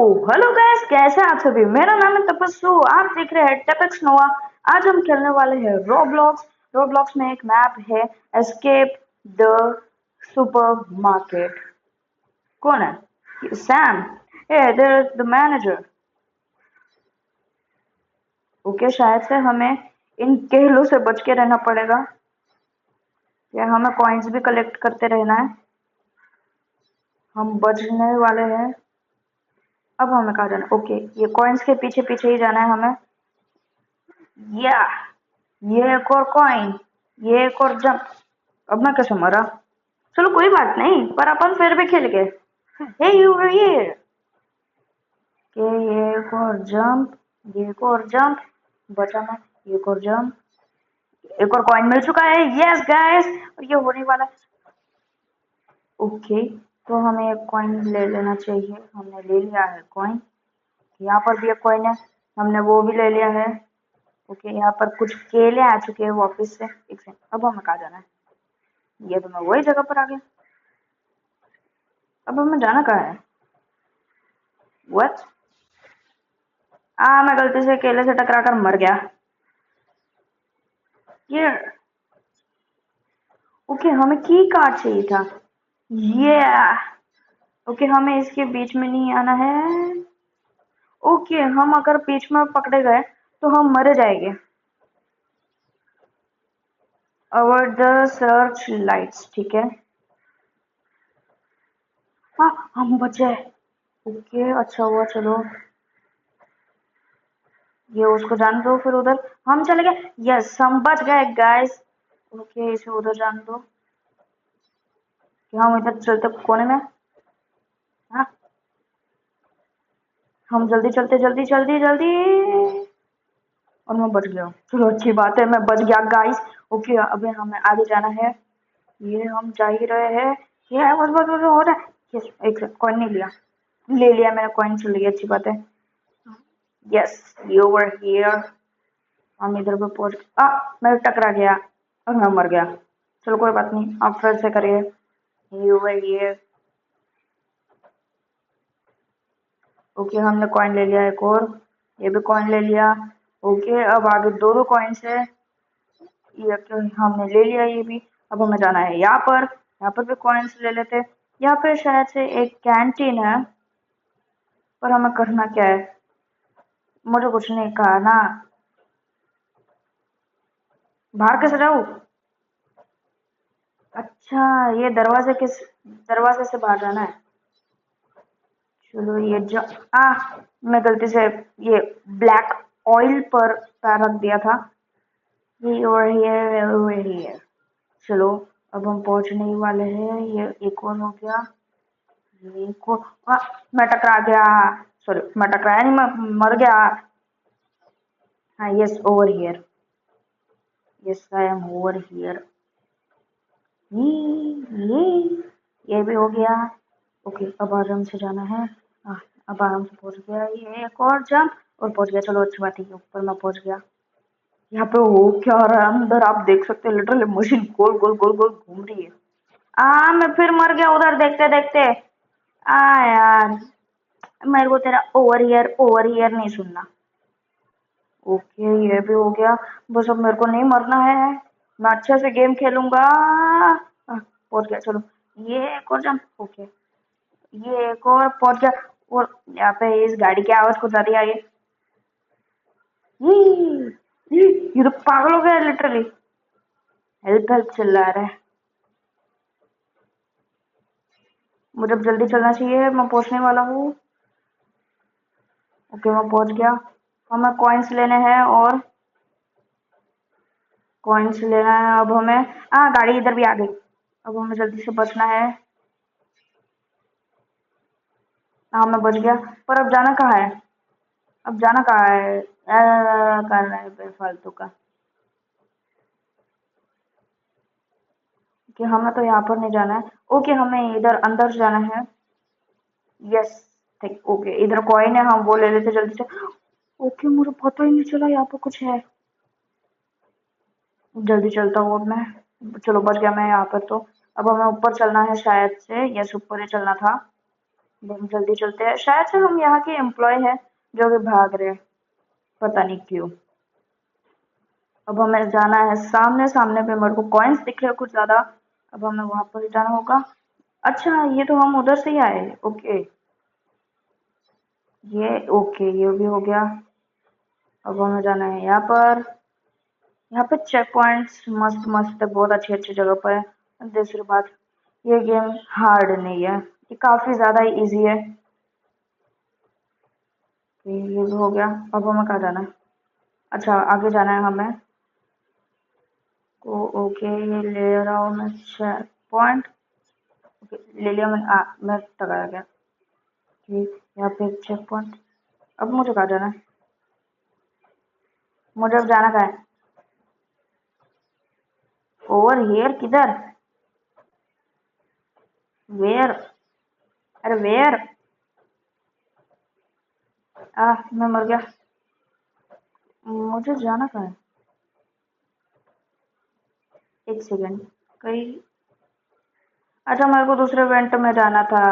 Hello guys, कैसे हैं आप सभी। मेरा नाम है तपस्सु, आप देख रहे हैं टेपेक्स नोवा। आज हम खेलने वाले हैं रोब्लॉक्स। रोब्लॉक्स में एक मैप है, एस्केप द सुपरमार्केट। कौन है? Sam. A there is the manager. Okay, शायद से हमें इन केलों से बच के रहना पड़ेगा, या हमें कॉइन्स भी कलेक्ट करते रहना है। हम बचने वाले हैं। अब हमें कहाँ जाना है? ओके, ये कॉइन्स के पीछे पीछे ही जाना है हमें। या ये एक और कॉइन, ये एक और जंप। अब मैं कैसे मरा? चलो कोई बात नहीं, पर अपन फिर भी खेल गए। हे यू हियर। के ये एक और जंप, ये एक और जंप। बचा मैं। ये एक और जंप। एक और कॉइन मिल चुका है। यस गाइस, और ये होने वाला। ओके, तो हमें एक कॉइन ले लेना चाहिए। हमने ले लिया है कॉइन। यहाँ पर भी एक कॉइन है, हमने वो भी ले लिया है। ओके, यहाँ पर कुछ केले आ चुके हैं वापस से। एक सेकंड, अब हमें कहाँ जाना है? ये तो मैं वही जगह पर आ गया। अब हमें जाना कहाँ है? व्हाट? मैं गलती से केले से टकरा कर मर गया। ये ओके, हमें की कार्ड चाहिए था। ये ओके, हमें इसके बीच में नहीं आना है। ओके, हम अगर बीच में पकड़े गए तो हम मरे जाएंगे। अवर द सर्च लाइट्स, ठीक है। हाँ, हम बचे। ओके, अच्छा हुआ। चलो, ये उसको जान दो, फिर उधर हम चले गए। यस, हम बच गए गाइस। ओके, इसे उधर जान दो कि हम इधर चलते कोने में। हाँ, हम जल्दी चलते, जल्दी जल्दी जल्दी। और मैं बच गया। चलो अच्छी बात है, मैं बच गया गाइस। ओके, अभी हमें आगे जाना है। ये हम जा ही रहे हैं। ये बस बस बस हो रहा है। यस, एक कॉइन नहीं लिया। ले लिया मैंने कॉइन, चल गई, अच्छी बात है। Yes, you were here. हम इधर पे पहुंच। मैं टकरा गया और मैं मर गया। चलो कोई बात नहीं, आप फिर से करिए। You were here. ओके, हमने कॉइन ले लिया एक और। ये भी कॉइन ले लिया। ओके, अब आगे दो दो कॉइन्स है। ये तो हमने ले लिया ये भी। अब हमें जाना है यहाँ पर। यहाँ पर भी कॉइन्स ले लेते। यहाँ पे शायद से एक कैंटीन है, पर हमें करना क्या है? मुझे कुछ नहीं कहा ना। बाहर कैसे जाऊँ? अच्छा, ये दरवाजे से बाहर जाना है। चलो, ये जो आ मैं गलती से ये ब्लैक ऑयल पर पैर रख दिया था। ये ओवर हियर, ओवर हियर। चलो, अब हम पहुंचने ही वाले हैं। ये एक और हो गया। ये एक और। मैं टकरा गया। सॉरी, मैं टकराया नहीं, मैं मर गया। हाँ, yes, over here. Yes, I am over here. ये भी हो गया। ओके, अब आराम से जाना है। अब आराम से पहुंच गया। ये एक और जंप और पहुंच गया। चलो अच्छी बात है, ऊपर मैं पहुंच गया। यहाँ पे हो क्या रहा है अंदर? आप देख सकते हैं, लिटरली मशीन गोल गोल गोल गोल घूम रही है। मैं फिर मर गया उधर देखते देखते। यार, मेरे को तेरा ओवर ईयर नहीं सुनना। ओके, ये भी हो गया। बस अब मेरे को नहीं मरना है। मैं अच्छे से गेम खेलूंगा। पहुंच गया। चलो, ये एक और जंप। ओके, ये एक और पहुंच गया। और यहाँ पे इस गाड़ी की आवाज कुछ ज्यादा आई है। ये तो पागल हो गया लिटरली। हेल्प हेल्प चिल्ला रहा है। मुझे अब जल्दी चलना चाहिए, मैं पहुंचने वाला हूँ। ओके, मैं पहुंच गया। हमें कॉइन्स लेने हैं और कॉइन्स लेना है अब हमें। गाड़ी इधर भी आ गई। अब हमें जल्दी से बचना है। मैं बच गया। पर अब जाना कहाँ है? अब जाना कहाँ है? कर रहा है बेफालतू का। कि हमें तो यहाँ पर नहीं जाना है। ओके, हमें इधर अंदर जाना है। यस, ठीक। ओके, इधर कॉइन है, हम वो ले लेते जल्दी से। ओके, मुझे पता ही नहीं चला यहाँ पर कुछ है। जल्दी चलता हूँ अब मैं। चलो, बच गया मैं यहाँ पर तो। अब हमें ऊपर चलना है शायद से। यस, ऊपर ही चलना था। अब हम जल्दी चलते हैं, शायद से हम यहाँ के एम्प्लॉय हैं जो कि भाग रहे हैं, पता नहीं क्यों। अब हमें जाना है सामने, सामने पे मेरे को कॉइन्स दिख रहे हैं कुछ ज्यादा। अब हमें वहां पर ही जाना होगा। अच्छा, ये तो हम उधर से ही आए। ओके, ये ओके, ये भी हो गया। अब हमें जाना है यहाँ पर। यहाँ पे चेक पॉइंट्स मस्त मस्त है, बहुत अच्छी अच्छी जगह पर है। दूसरी बात, ये गेम हार्ड नहीं है, ये काफी ज्यादा इजी है। ये भी हो गया। अब हमें कहाँ जाना है? अच्छा, आगे जाना है हमें को। ओके, ये ले रहा हूँ मैं चेक पॉइंट। ओके, ले लिया मैंने। मैं टकरा गया। ठीक, यहाँ पे चेक पॉइंट। अब मुझे कहाँ जाना है? मुझे अब जाना कहाँ है? ओवर हियर किधर? वेयर? अरे वेयर? मैं मर गया। मुझे जाना कहाँ है? एक सेकेंड। कहीं। अच्छा, मेरे को दूसरे इवेंट में जाना था।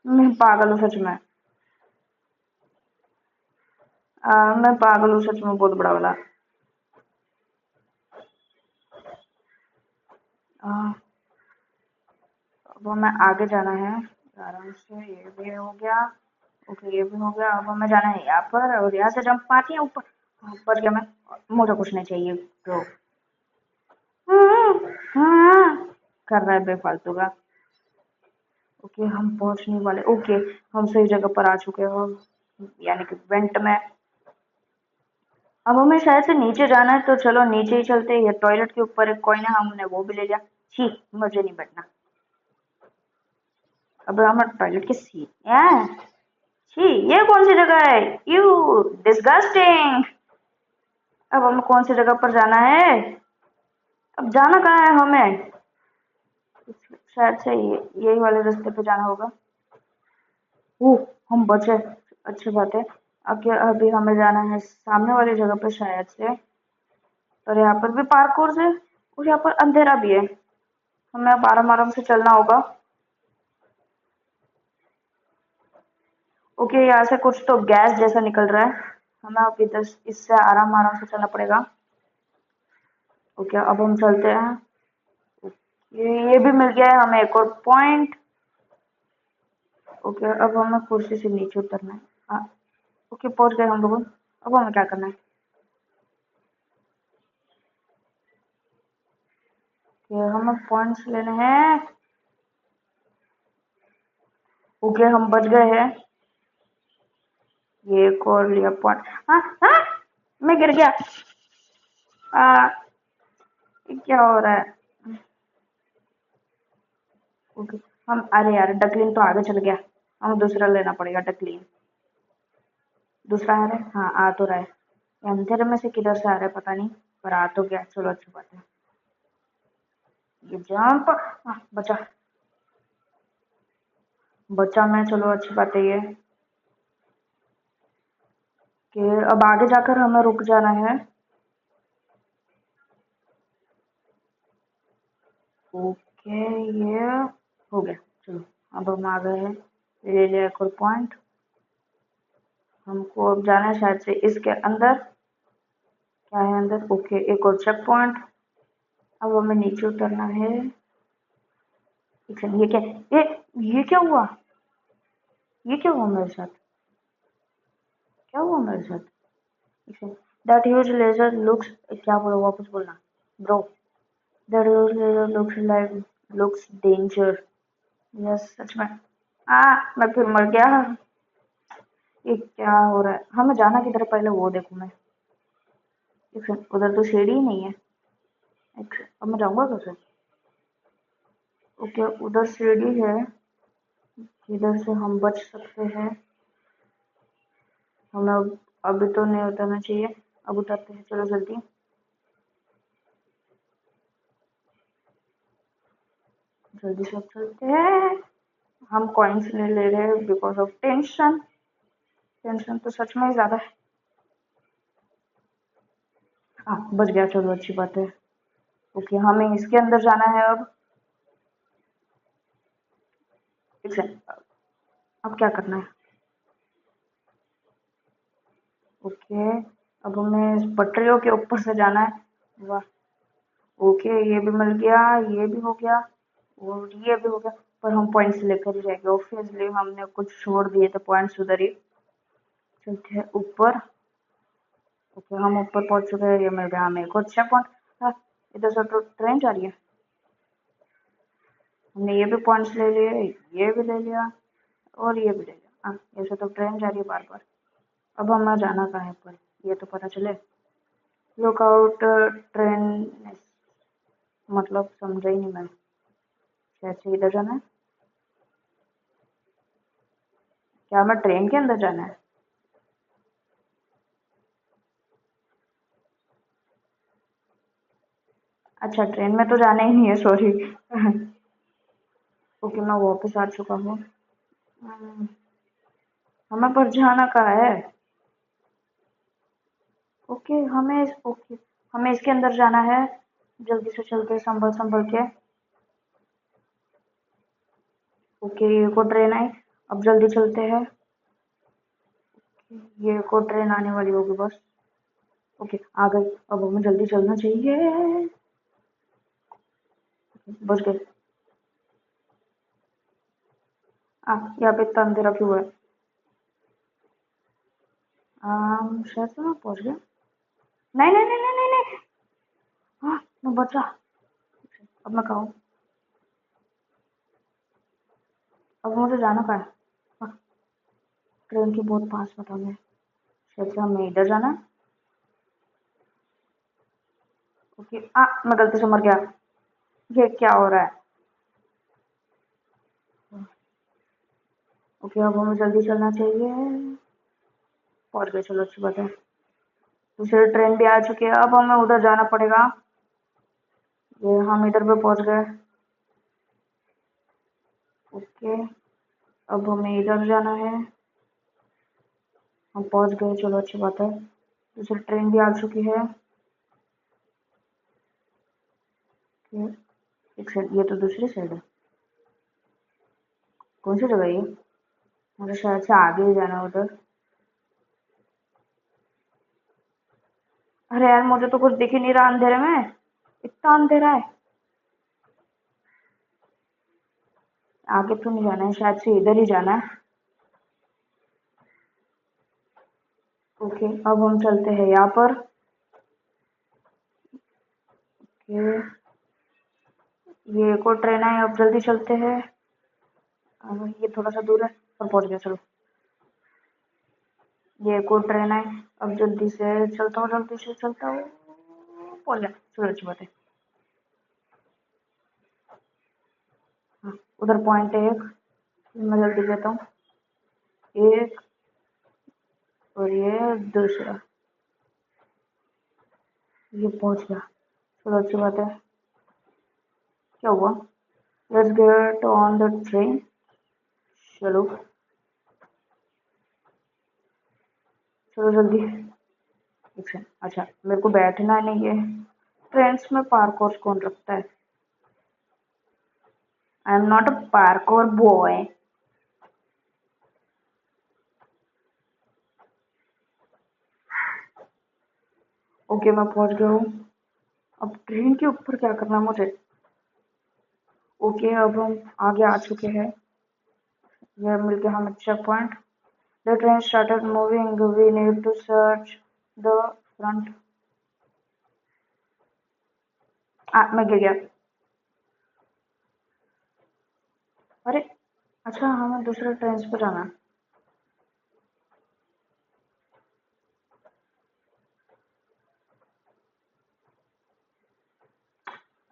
मैं पागल हूँ सच में। मैं पागल हूँ सच में, बहुत बड़ा वाला। आ, अब हमें आगे जाना है आराम से। ये भी हो गया। ओके, ये भी हो गया। अब हमें जाना है यहाँ पर, और यहाँ से जंप मारती है ऊपर। ऊपर क्या? मैं मुझे कुछ नहीं चाहिए ब्रो। हाँ, कर रहा है बेफालतू का। ओके, हम पहुंचने वाले। ओके, हम सही जगह पर आ चुके हैं, यानी कि वेंट में। अब हमें शायद से नीचे जाना है, तो चलो नीचे ही चलते हैं। ये टॉयलेट के ऊपर एक कॉइन है, हमने वो भी ले लिया। छी, मुझे नहीं बैठना। अब हम टॉयलेट के सीट है। छी, ये कौन सी जगह है? You disgusting. अब हमें कौन सी जगह पर जाना है? अब जाना कहाँ है हमें? शायद से यही वाले रास्ते पे जाना होगा। ओह, हम बचे। अच्छी बात है। अभी हमें जाना है सामने वाली जगह पे शायद से। और यहाँ पर भी पार्कोर है, और यहाँ पर अंधेरा भी है। हमें अब आराम आराम से चलना होगा। ओके, यहाँ से कुछ तो गैस जैसा निकल रहा है। हमें अब इधर इससे आराम आराम से चलना पड़ेगा। ओके, अब हम चलते हैं। ये भी मिल गया है हमें एक और पॉइंट। ओके, अब हमें कुर्सी से नीचे उतरना है। ओके, पहुंच गए हम लोग। अब हमें क्या करना है? हमें पॉइंट्स लेने हैं। ओके, हम बच गए हैं। ये एक और लिया पॉइंट। हाँ हाँ, मैं गिर गया। आ, ये क्या हो रहा है? ओके, हम, अरे यार, डकलिन तो आगे चल गया। हमें दूसरा लेना पड़ेगा डकलिन। दूसरा आ रहा है? हाँ, आ तो रहा है। ये अंधेरे में से किधर से आ रहा है पता नहीं, पर आ तो गया। चलो, अच्छी बात है। ये जंप। बचा। बचा मैं, चलो अच्छी बात है ये। कि अब आगे जाकर हमें रुक जाना है। ओके, ये हो गया। चलो, अब हम आ गए हैं। ले लिया एक और पॉइंट। हमको अब जाना है शायद से इसके अंदर। क्या है अंदर? ओके, एक और चेक पॉइंट। अब हमें नीचे उतरना है। एक सेकंड, ये क्या? ये क्या हुआ? ये क्या हुआ मेरे साथ? क्या हुआ मेरे साथ? एक second. That huge laser looks, क्या बोला? वापस बोलना bro. That huge laser looks danger. Yes, सच में। मैं फिर मर गया। ये क्या हो रहा है? हमें जाना किधर है पहले वो देखूं मैं। एक सेकंड, उधर तो सीढ़ी ही नहीं है। अब मैं जाऊंगा कैसे? ओके, उधर सीढ़ी है, इधर से हम बच सकते हैं। हमें अभी तो नहीं उतरना चाहिए। अब उतरते हैं, चलो जल्दी। जल्दी से अब चलते हैं। हम कॉइन्स नहीं ले रहे बिकॉज ऑफ टेंशन। टेंशन तो सच में ही ज्यादा है। बच गया, चलो अच्छी बात है। ओके, हमें इसके अंदर जाना है अब। एक सेकंड, अब क्या करना है? ओके, अब हमें पटरियों के ऊपर से जाना है। वाह। ओके, ये भी मिल गया, ये भी हो गया और ये भी हो गया। पर हम पॉइंट्स लेकर ही रहेंगे, ऑब्वियसली हमने कुछ छोड़ दिए थे पॉइंट्स उधर ही। चलते हैं ऊपर। ओके, हम ऊपर पहुंच चुके हैं, ये मिल गया हमें एक और चेक पॉइंट। हाँ, इधर से तो ट्रेन जा रही है। हमने ये भी पॉइंट्स ले लिए, ये भी ले लिया और ये भी ले लिया। हाँ, ऐसे तो ट्रेन जा रही है बार बार। अब हमें जाना कहाँ है पर ये तो पता चले। लुकआउट ट्रेन, मतलब समझा ही नहीं मैं। शायद से इधर जाना है। क्या हमें ट्रेन के अंदर जाना है? अच्छा, ट्रेन में तो जाना ही नहीं है, सॉरी। ओके, मैं वापस आ चुका हूँ। हम्म, हमें पर जाना कहाँ है? ओके, हमें इसके अंदर जाना है। जल्दी से चलते हैं, संभल संभल के। ओके, ये को ट्रेन आई। अब जल्दी चलते हैं। ये को ट्रेन आने वाली होगी बस। ओके, आ गई। अब हमें जल्दी चलना चाहिए। बच गए। यहाँ पे इतना अंधेरा क्यों है? शायद से मैं पहुंच गया। नहीं नहीं नहीं नहीं नहीं नहीं। हाँ, मैं बचा। अब मैं कहा हूँ। अब मुझे जाना कहाँ है? हाँ, ट्रेन के बहुत पास में था मैं। शायद से हमें इधर जाना है। ओके, मैं गलती से मर गया। ये क्या हो रहा है? ओके, अब हमें जल्दी चलना चाहिए। पहुंच गए, चलो अच्छी बात है। दूसरी ट्रेन भी आ चुकी है, अब हमें उधर जाना पड़ेगा। ये हम इधर पे पहुंच गए। ओके, अब हमें इधर जाना है। हम पहुंच गए, चलो अच्छी बात है। दूसरी ट्रेन भी आ चुकी है। ओके, एक साइड, ये तो दूसरी साइड है। कौन सी जगह है ये? मुझे शायद से आगे ही जाना है उधर। अरे यार, मुझे तो कुछ दिख ही नहीं रहा अंधेरे में। इतना अंधेरा है। आगे तो नहीं जाना है, शायद से इधर ही जाना है। ओके, अब हम चलते हैं यहाँ पर। ओके, ये एक और ट्रेन है, अब जल्दी चलते हैं। ये थोड़ा सा दूर है पर पहुंच गया, चलो। ये एक और ट्रेन है। अब जल्दी से चलता हूँ, जल्दी से चलता हूँ। पहुंच गया, चलो अच्छी बात है। हाँ, उधर पॉइंट है एक। मैं जल्दी लेता हूँ। एक और ये दूसरा। ये पहुंच गया, चलो अच्छी बात है। क्या हुआ? Let's get on the train. चलो, चलो जल्दी। अच्छा अच्छा, मेरे को बैठना नहीं है। ट्रेन्स में पार्कोर कौन रखता है? I am not a parkour boy. Okay, मैं पहुंच गया हूँ। अब ट्रेन के ऊपर क्या करना है मुझे? ओके, अब हम आगे आ चुके हैं। यह मिल गया हमें checkpoint. The train started moving, we need to search the front. मैं गिर गया। अरे, अच्छा, हमें दूसरे ट्रेन पे जाना है।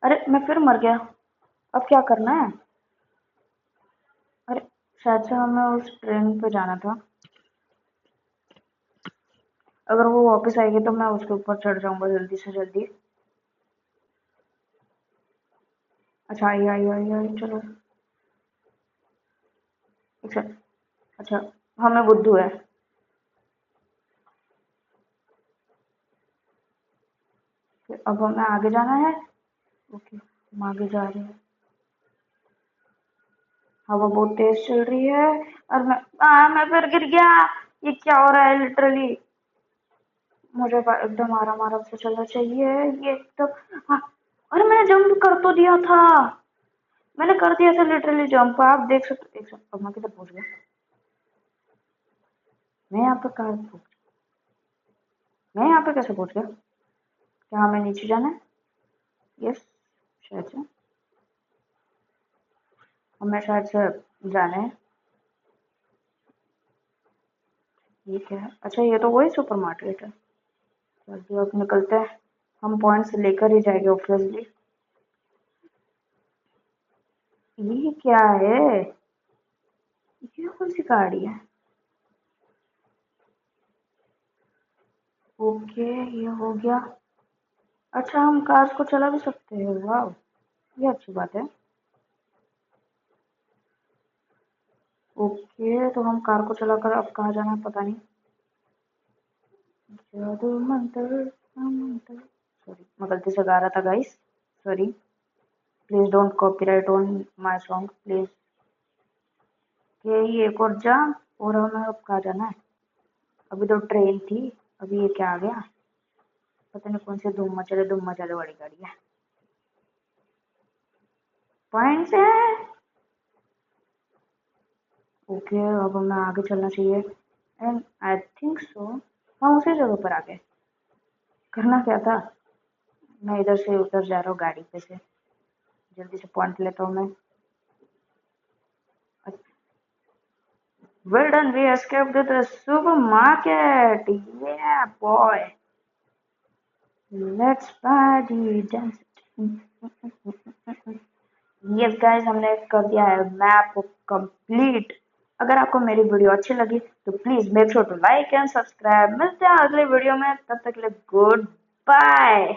अरे, मैं फिर मर गया। अब क्या करना है? अरे, शायद से हमें उस ट्रेन पे जाना था। अगर वो वापस आएगी तो मैं उसके ऊपर चढ़ जाऊंगा जल्दी से जल्दी। अच्छा, आई आई आई आई, चलो। अच्छा अच्छा, हमें बुद्धू है। फिर अब हमें आगे जाना है। ओके, हम आगे जा रहे हैं। हवा बहुत तेज चल रही है और मैं फिर गिर गया। ये क्या हो रहा है लिटरली। मुझे एकदम आराम आराम से चलना चाहिए। ये एकदम हाँ। अरे मैंने जंप कर तो दिया था। मैंने कर दिया था लिटरली जंप। आप देख सकते। एक सेकंड, अब मैं किधर पहुंच गया। मैं यहाँ पे कहाँ पहुंच मैं यहाँ पे कैसे पहुंच गया। क्या हमें नीचे जाना है। यस, शायद से हमें शायद से जाना है। ठीक है। अच्छा, ये तो वही सुपर मार्केट है। चलिए अब निकलते हैं। हम पॉइंट्स लेकर ही जाएंगे ऑब्वियसली। ये क्या है। ये कौन सी गाड़ी है। ओके, ये हो गया। अच्छा, हम कार्स को चला भी सकते हैं। वाह, ये अच्छी बात है। ओके, तो हम कार को चलाकर अब कहाँ जाना है पता नहीं। जादू मंत्र मंत्र। सॉरी, मैं गलती से गा रहा था guys. Sorry. Please don't copyright on my song please. ये एक और जाम। और हमें अब कहाँ जाना है। अभी तो ट्रेन थी, अभी ये क्या आ गया। पता नहीं कौन सी धूम मचले वाली गाड़ी है। पॉइंट से है। ओके, अब हमें आगे चलना चाहिए। एंड आई थिंक सो हम उसी जगह पर आ गए। करना क्या था। मैं इधर से उधर जा रहा हूँ गाड़ी पे से। जल्दी से पॉइंट लेता हूँ मैं। Well done, we escaped to the supermarket. Yeah, boy. Let's party dance. Yes guys, हमने कर दिया है मैप कंप्लीट। अगर आपको मेरी वीडियो अच्छी लगी तो please make sure to like and subscribe. मिलते हैं अगले वीडियो में, तब तक के लिए गुड बाय।